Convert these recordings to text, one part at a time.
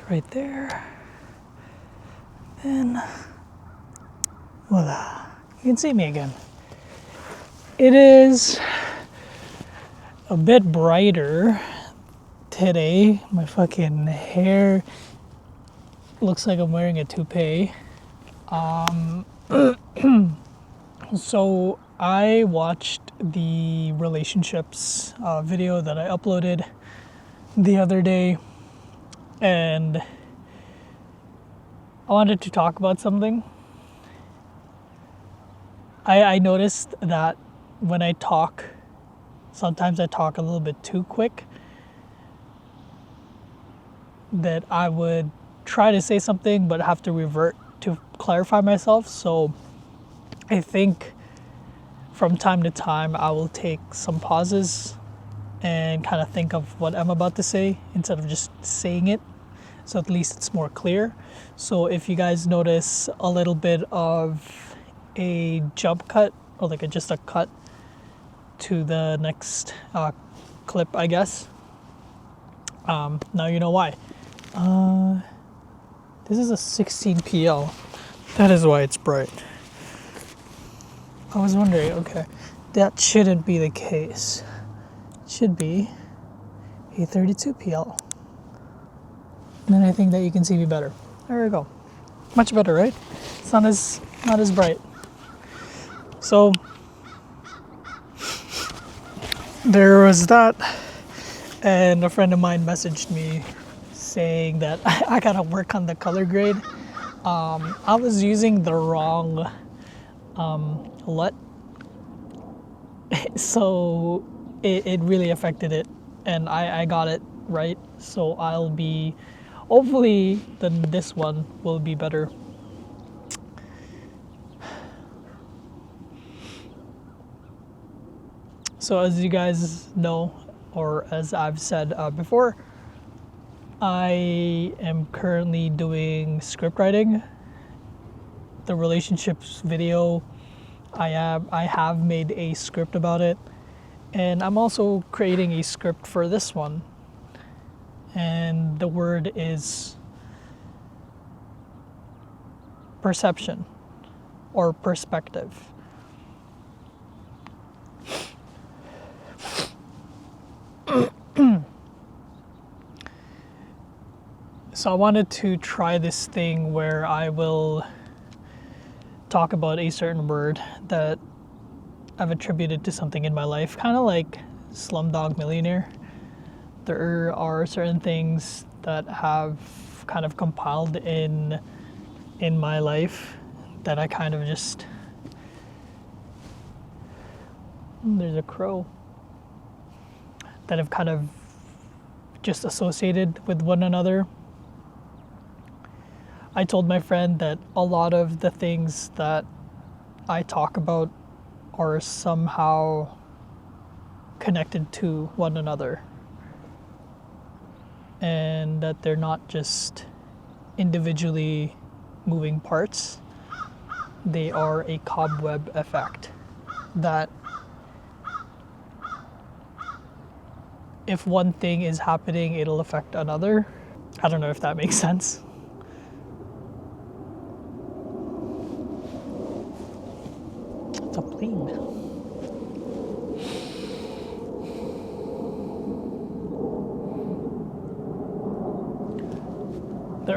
right there. Then, voila, you can see me again. It is a bit brighter today. My fucking hair looks like I'm wearing a toupee. So I watched the relationships video that I uploaded the other day, and I wanted to talk about something. I noticed that when I talk, sometimes I talk a little bit too quick, that I would try to say something but have to revert to clarify myself. So I think from time to time I will take some pauses and kind of think of what I'm about to say instead of just saying it, so at least it's more clear. So if you guys notice a little bit of a jump cut, or like just a cut to the next clip, I guess, now you know why. This is a 16 PL. That is why it's bright. I was wondering, okay, that shouldn't be the case. It should be a 32 PL. And then I think that you can see me better. There we go. Much better, right? Sun is not as bright. So there was that, and a friend of mine messaged me saying that I gotta work on the color grade. I was using the wrong LUT, so it really affected it, and I got it right. So I'll be, hopefully then this one will be better. So as you guys know, or as I've said before, I am currently doing script writing. The relationships video, I have made a script about it, and I'm also creating a script for this one. And the word is perception or perspective. So I wanted to try this thing where I will talk about a certain word that I've attributed to something in my life, kind of like Slumdog Millionaire. There are certain things that have kind of compiled in my life that I kind of just, there's a crow, that have kind of just associated with one another. I told my friend that a lot of the things that I talk about are somehow connected to one another, and that they're not just individually moving parts. They are a cobweb effect, that if one thing is happening, it'll affect another. I don't know if that makes sense. It's a plane. The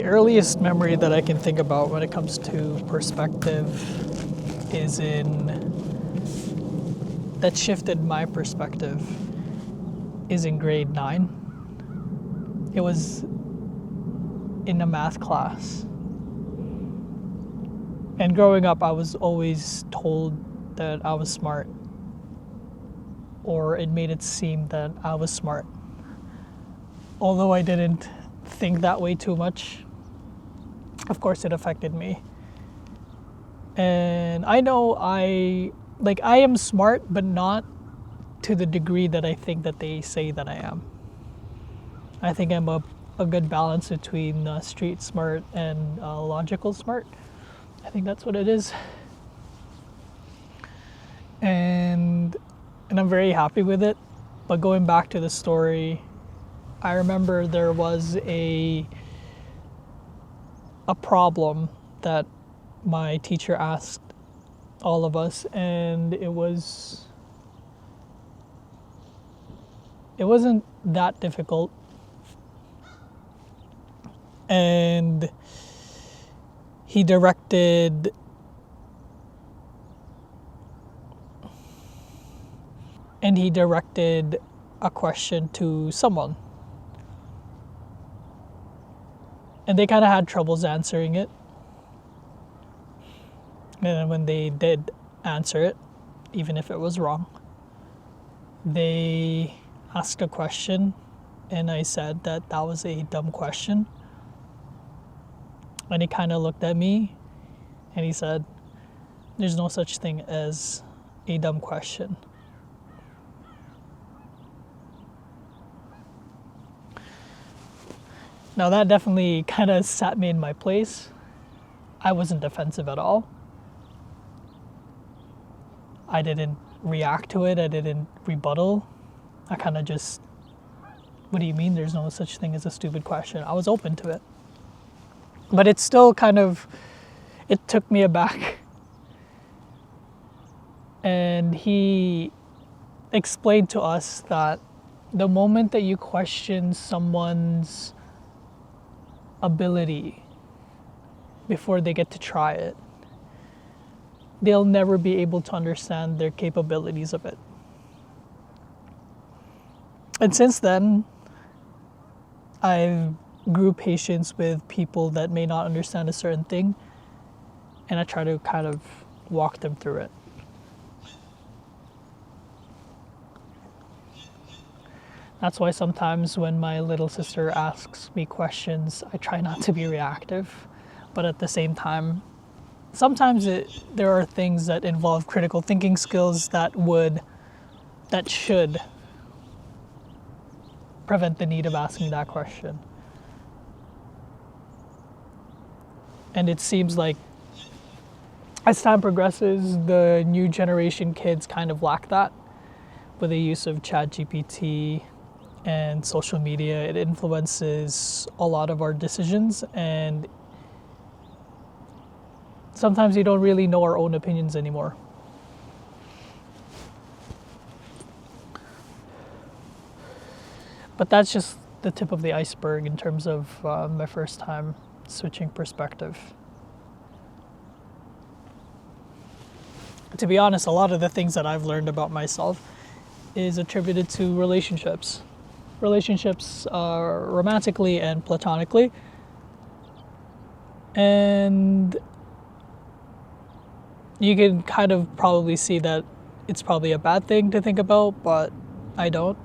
earliest memory that I can think about when it comes to perspective that shifted my perspective is in grade 9. It was in a math class. And growing up, I was always told that I was smart, or it made it seem that I was smart. Although I didn't think that way too much, of course it affected me. And I know I am smart, but not to the degree that I think that they say that I am. I think I'm a good balance between street smart and logical smart. I think that's what it is. And I'm very happy with it. But going back to the story, I remember there was a problem that my teacher asked all of us, and it wasn't that difficult, and he directed a question to someone, and they kind of had troubles answering it. And when they did answer it, even if it was wrong, they asked a question, and I said that was a dumb question. And he kind of looked at me and he said, "There's no such thing as a dumb question." Now that definitely kind of sat me in my place. I wasn't defensive at all. I didn't react to it. I didn't rebuttal. I kind of just, "What do you mean there's no such thing as a stupid question?" I was open to it. But it still it took me aback. And he explained to us that the moment that you question someone's ability before they get to try it, they'll never be able to understand their capabilities of it. And since then, I've grew patience with people that may not understand a certain thing, and I try to kind of walk them through it. That's why sometimes when my little sister asks me questions, I try not to be reactive, but at the same time, sometimes there are things that involve critical thinking skills that should prevent the need of asking that question. And it seems like as time progresses, the new generation kids kind of lack that. With the use of ChatGPT and social media, it influences a lot of our decisions, and sometimes we don't really know our own opinions anymore. But that's just the tip of the iceberg in terms of my first time switching perspective. To be honest, a lot of the things that I've learned about myself is attributed to relationships. Relationships romantically and platonically. And you can kind of probably see that it's probably a bad thing to think about, but I don't.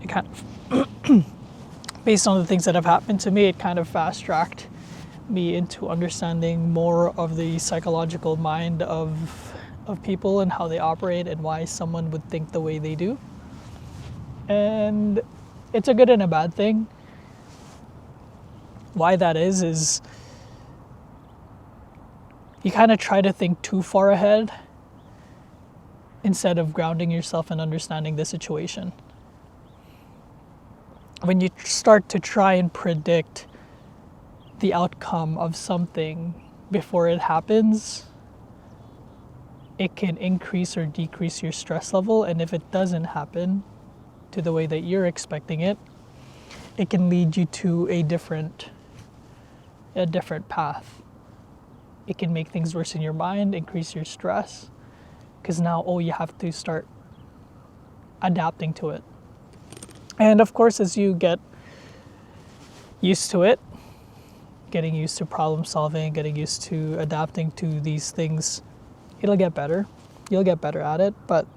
It kind of, based on the things that have happened to me, it kind of fast-tracked me into understanding more of the psychological mind of people and how they operate and why someone would think the way they do. And it's a good and a bad thing. Why that is you kind of try to think too far ahead instead of grounding yourself and understanding the situation. When you start to try and predict the outcome of something before it happens, it can increase or decrease your stress level. And if it doesn't happen to the way that you're expecting it, it can lead you to a different path. It can make things worse in your mind, increase your stress, because now, you have to start adapting to it. And of course, as you get used to it, getting used to problem solving, getting used to adapting to these things, it'll get better. You'll get better at it. But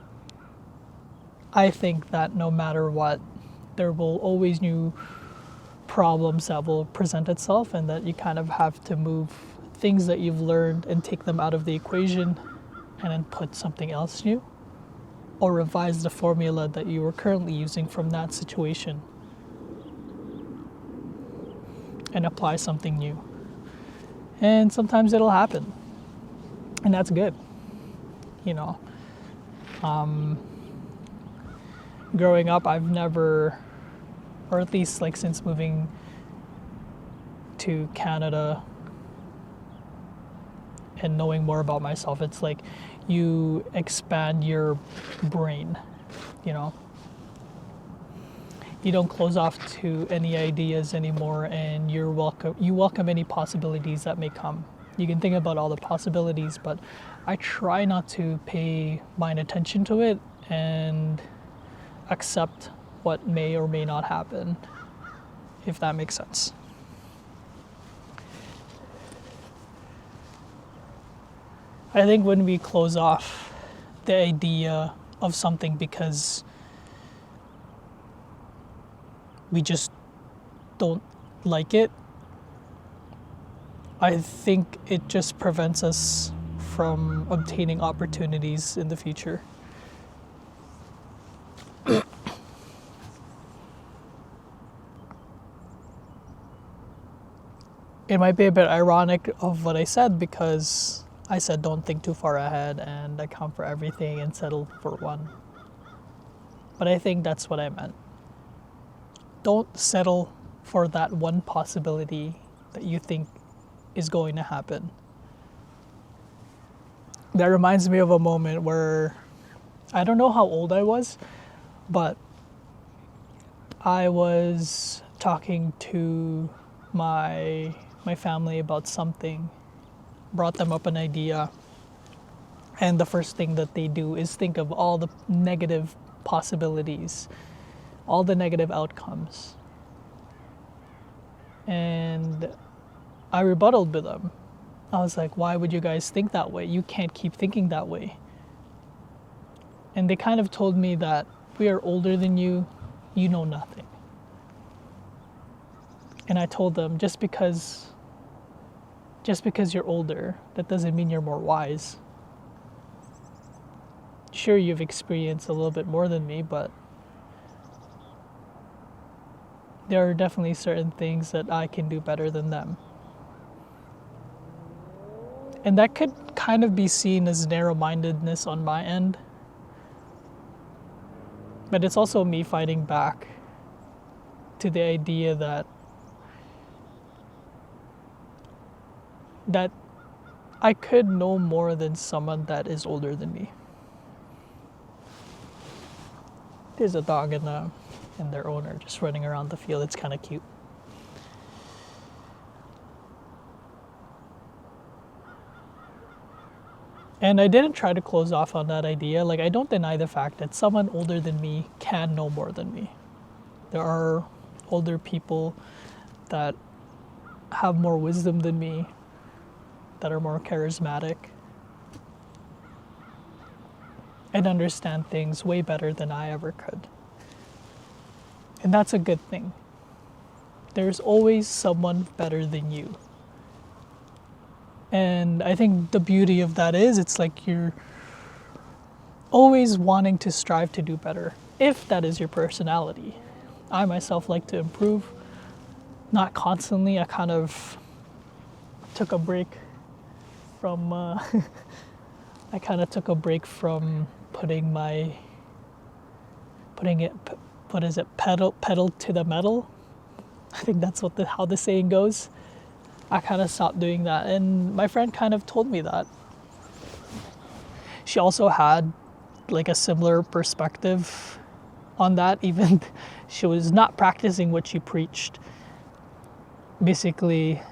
I think that no matter what, there will always new problems that will present itself, and that you kind of have to move things that you've learned and take them out of the equation and then put something else new, or revise the formula that you were currently using from that situation and apply something new. And sometimes it'll happen, and that's good. Growing up, I've never or at least like since moving to Canada and knowing more about myself, it's like you expand your brain, you know. You don't close off to any ideas anymore, and you welcome any possibilities that may come. You can think about all the possibilities, but I try not to pay mind attention to it and accept what may or may not happen, if that makes sense. I think when we close off the idea of something because we just don't like it, I think it just prevents us from obtaining opportunities in the future. It might be a bit ironic of what I said, because I said don't think too far ahead and account for everything and settle for one. But I think that's what I meant. Don't settle for that one possibility that you think is going to happen. That reminds me of a moment where I don't know how old I was, but I was talking to my family about something, brought them up an idea, and the first thing that they do is think of all the negative possibilities, all the negative outcomes. And I rebutted with them. I was like, why would you guys think that way? You can't keep thinking that way. And they kind of told me that we are older than you, you know nothing. And I told them, just because you're older, that doesn't mean you're more wise. Sure, you've experienced a little bit more than me, but there are definitely certain things that I can do better than them. And that could kind of be seen as narrow-mindedness on my end. But it's also me fighting back to the idea that I could know more than someone that is older than me. There's a dog and their owner just running around the field. It's kind of cute. And I didn't try to close off on that idea. Like, I don't deny the fact that someone older than me can know more than me. There are older people that have more wisdom than me, that are more charismatic, and understand things way better than I ever could. And that's a good thing. There's always someone better than you. And I think the beauty of that is it's like you're always wanting to strive to do better, if that is your personality. I myself like to improve, not constantly. I kind of took a break from putting pedal to the metal. I think that's how the saying goes. I kind of stopped doing that, and my friend kind of told me that. She also had like a similar perspective on that, even she was not practicing what she preached. Basically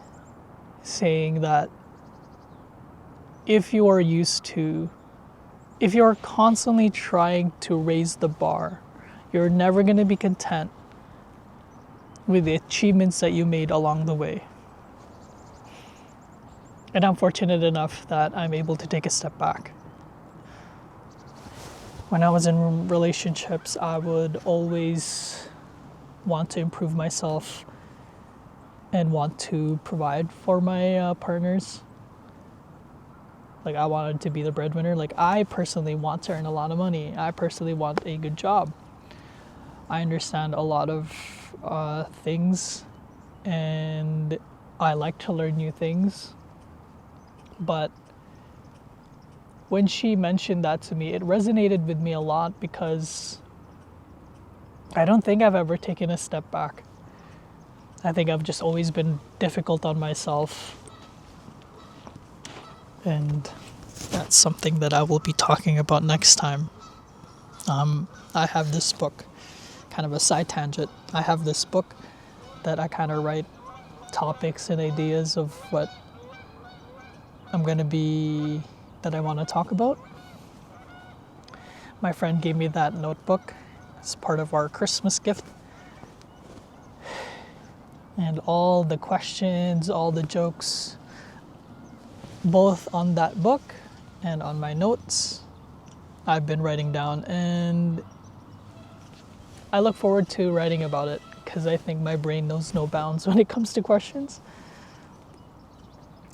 saying that if you are constantly trying to raise the bar, you're never going to be content with the achievements that you made along the way. And I'm fortunate enough that I'm able to take a step back. When I was in relationships, I would always want to improve myself and want to provide for my partners. Like, I wanted to be the breadwinner. Like, I personally want to earn a lot of money. I personally want a good job. I understand a lot of things, and I like to learn new things. But when she mentioned that to me, it resonated with me a lot, because I don't think I've ever taken a step back. I think I've just always been difficult on myself. And that's something that I will be talking about next time. I have this book, kind of a side tangent. I have this book that I kind of write topics and ideas of what that I want to talk about. My friend gave me that notebook as part of our Christmas gift. And all the questions, all the jokes, both on that book and on my notes, I've been writing down, and I look forward to writing about it because I think my brain knows no bounds when it comes to questions.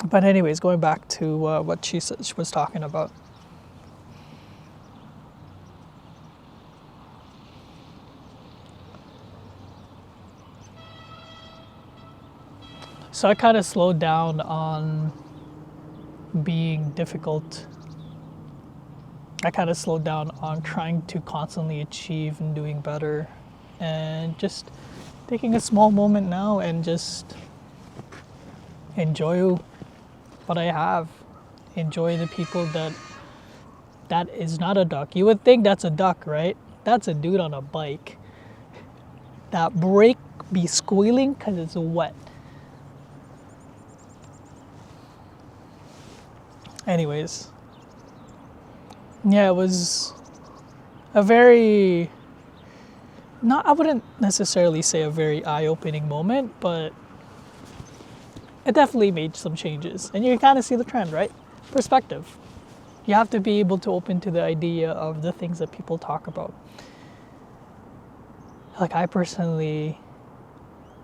But anyways, going back to what she was talking about. So I kind of slowed down on being difficult. I kind of slowed down on trying to constantly achieve and doing better, and just taking a small moment now and just enjoy what I have. Enjoy the people that is not a duck. You would think that's a duck, right? That's a dude on a bike. That brake be squealing because it's wet. Anyways, yeah, it was a very, I wouldn't necessarily say a very eye-opening moment, but it definitely made some changes. And you kind of see the trend, right? Perspective. You have to be able to open to the idea of the things that people talk about. Like I personally,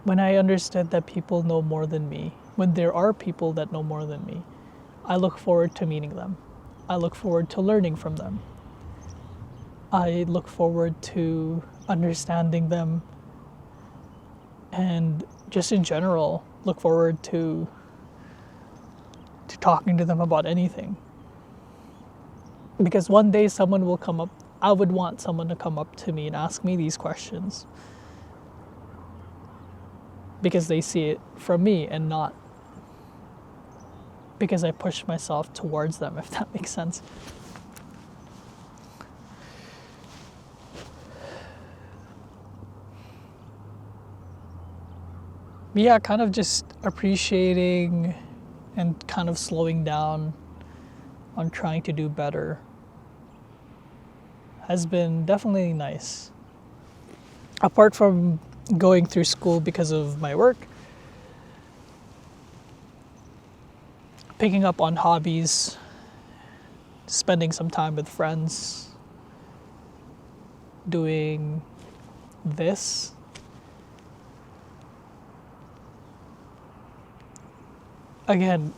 when I understood that people know more than me, when there are people that know more than me, I look forward to meeting them. I look forward to learning from them. I look forward to understanding them, and just in general, look forward to talking to them about anything. Because one day someone will come up, I would want someone to come up to me and ask me these questions. Because they see it from me and not because I push myself towards them, if that makes sense. Yeah, kind of just appreciating and kind of slowing down on trying to do better has been definitely nice. Apart from going through school because of my work, picking up on hobbies, spending some time with friends, doing this. Again,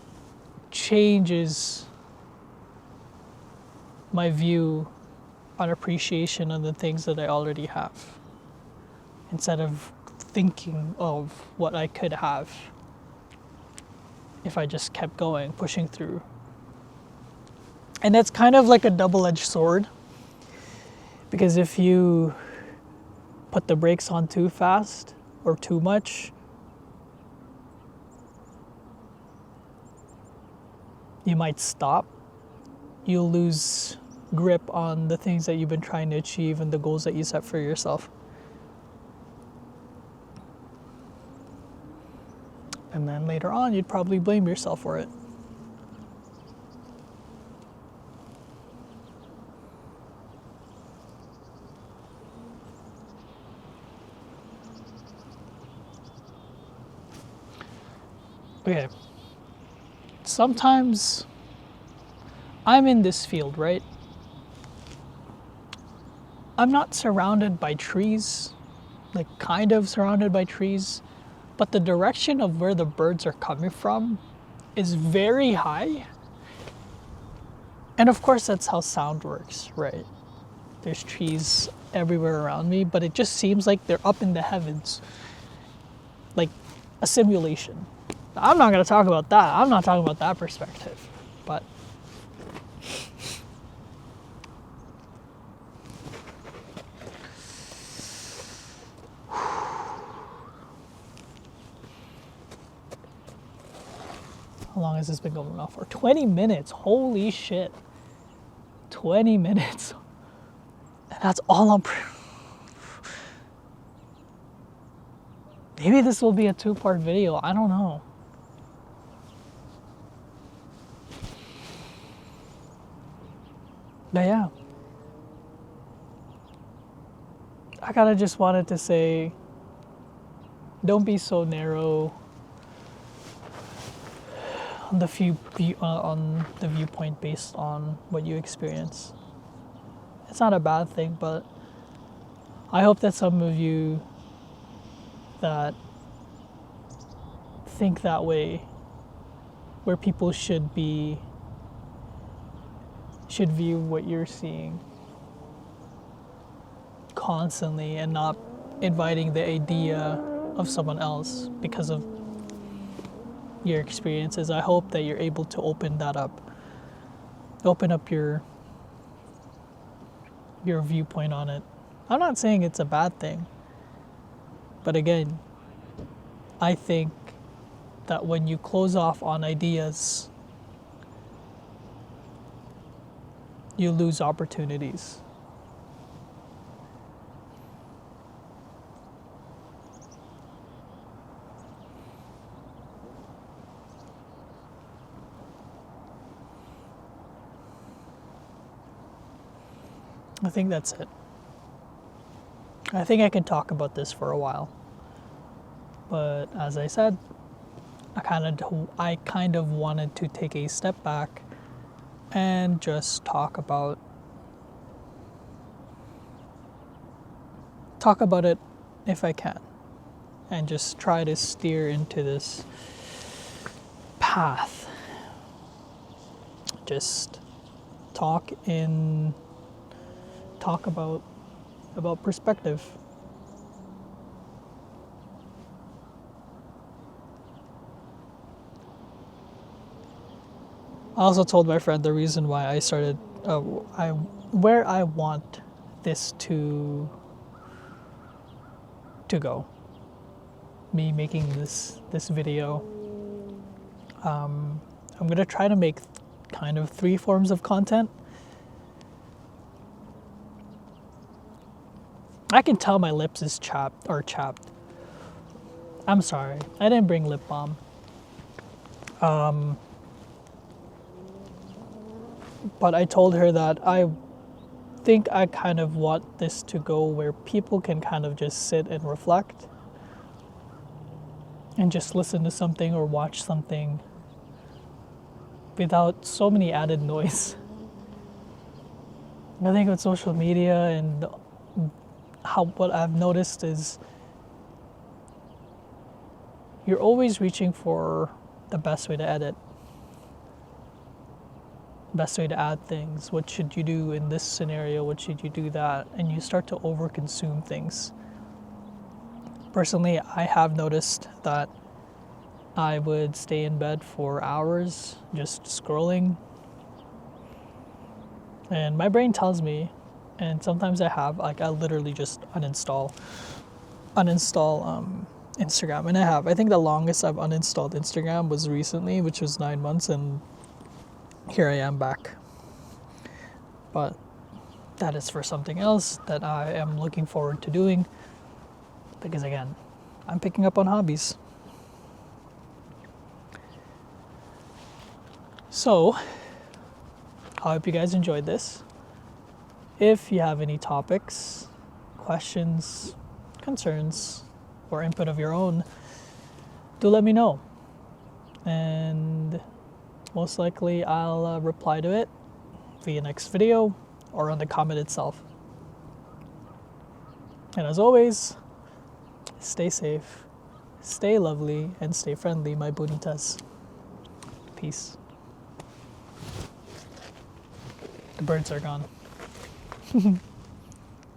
changes my view on appreciation of the things that I already have, instead of thinking of what I could have if I just kept going, pushing through. And it's kind of like a double-edged sword, because if you put the brakes on too fast or too much, you might stop. You'll lose grip on the things that you've been trying to achieve and the goals that you set for yourself. And then later on, you'd probably blame yourself for it. Okay. Sometimes I'm in this field, right? I'm not surrounded by trees, like kind of surrounded by trees, but the direction of where the birds are coming from is very high. And of course, that's how sound works, right? There's trees everywhere around me, but it just seems like they're up in the heavens, like a simulation. I'm not going to talk about that. I'm not talking about that perspective, but How long has this been going on for? 20 minutes. Holy shit. 20 minutes. And that's all I'm... Maybe this will be a 2-part video. I don't know. But yeah. I kind of just wanted to say, don't be so narrow on the viewpoint based on what you experience. It's not a bad thing, but I hope that some of you that think that way, where people should view what you're seeing constantly and not inviting the idea of someone else because of your experiences. I hope that you're able to open up your viewpoint on it. I'm not saying it's a bad thing, but again, I think that when you close off on ideas, you lose opportunities. I think that's it. I think I can talk about this for a while. But as I said, I kind of wanted to take a step back and just talk about it if I can, and just try to steer into this path. Just talk about perspective. I also told my friend the reason why I started, where I want this to go. Me making this video. I'm gonna try to make kind of 3 forms of content. I can tell my lips is chapped. I'm sorry, I didn't bring lip balm. But I told her that I think I kind of want this to go where people can kind of just sit and reflect and just listen to something or watch something without so many added noise. I think with social media and what I've noticed is you're always reaching for the best way to edit, best way to add things. What should you do in this scenario? What should you do that? And you start to overconsume things. Personally, I have noticed that I would stay in bed for hours just scrolling. And my brain tells me, and sometimes I literally just uninstall Instagram. And I think the longest I've uninstalled Instagram was recently, which was 9 months, and here I am back. But that is for something else that I am looking forward to doing, because again, I'm picking up on hobbies. So, I hope you guys enjoyed this. If you have any topics, questions, concerns, or input of your own, do let me know. And most likely I'll reply to it via next video or on the comment itself. And as always, stay safe, stay lovely, and stay friendly, my bonitas. Peace. The birds are gone.